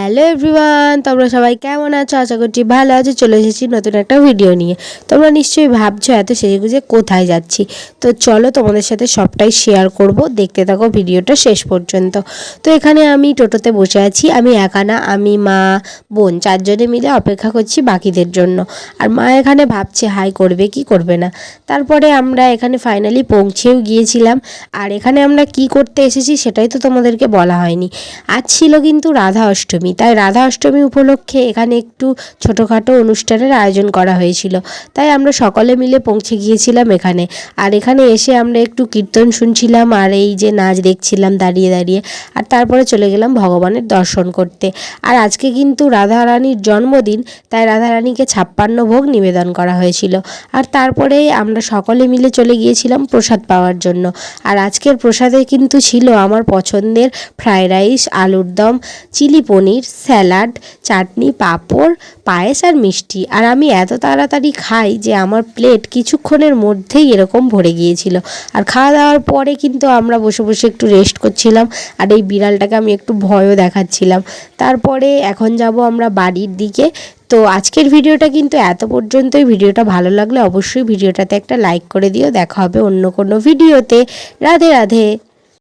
Hello everyone, তোমরা সবাই কেমন আছো? আশা করছি ভালো আছো। চলে এসেছি নতুন একটা ভিডিও নিয়ে। তোমরা নিশ্চয়ই ভাবছো এত সেজেগুজে কোথায় যাচ্ছি। তো চলো তোমাদের সাথে সবটাই শেয়ার করব, দেখতে থাকো ভিডিওটা শেষ পর্যন্ত। তো এখানে আমি টোটোতে বসে আছি, আমি একা না, আমি মা বোন চারজনে মিলে অপেক্ষা করছি বাকিদের জন্য। আর মা এখানে ভাবছে হাই করবে কি করবে না। তারপরে আমরা এখানে ফাইনালি পৌঁছেও গিয়েছিলাম। আর এখানে আমরা কি করতে এসেছি সেটাই তো তোমাদেরকে বলা হয়নি। আজ ছিল কিন্তু রাধা অষ্টমী, তাই রাধা অষ্টমী উপলক্ষে এখানে একটু ছোটোখাটো অনুষ্ঠানের আয়োজন করা হয়েছিল। তাই আমরা সকলে মিলে পৌঁছে গিয়েছিলাম এখানে। আর এখানে এসে আমরা একটু কীর্তন শুনছিলাম আর এই যে নাচ দেখছিলাম দাঁড়িয়ে দাঁড়িয়ে। আর তারপরে চলে গেলাম ভগবানের দর্শন করতে। আর আজকে কিন্তু রাধারানীর জন্মদিন, তাই রাধারানীকে 56 ভোগ নিবেদন করা হয়েছিল। আর তারপরে আমরা সকলে মিলে চলে গিয়েছিলাম প্রসাদ পাওয়ার জন্য। আর আজকের প্রসাদে কিন্তু ছিল আমার পছন্দের ফ্রাইড রাইস, আলুর দম, চিলি পনির, স্যালাড, চাটনি, পাঁপড়, পায়েস আর মিষ্টি। আর আমি এত তাড়াতাড়ি খাই যে আমার প্লেট কিছুক্ষণের মধ্যেই এরকম ভরে গিয়েছিল। আর খাওয়া দাওয়ার পরে কিন্তু আমরা বসে বসে একটু রেস্ট করছিলাম। আর এই বিড়ালটাকে আমি একটু ভয়ও দেখাচ্ছিলাম। তারপরে এখন যাব আমরা বাড়ির দিকে। তো আজকের ভিডিওটা কিন্তু এত পর্যন্তই। ভিডিওটা ভালো লাগলে অবশ্যই ভিডিওটাতে একটা লাইক করে দিও। দেখা হবে অন্য কোনো ভিডিওতে। রাধে রাধে।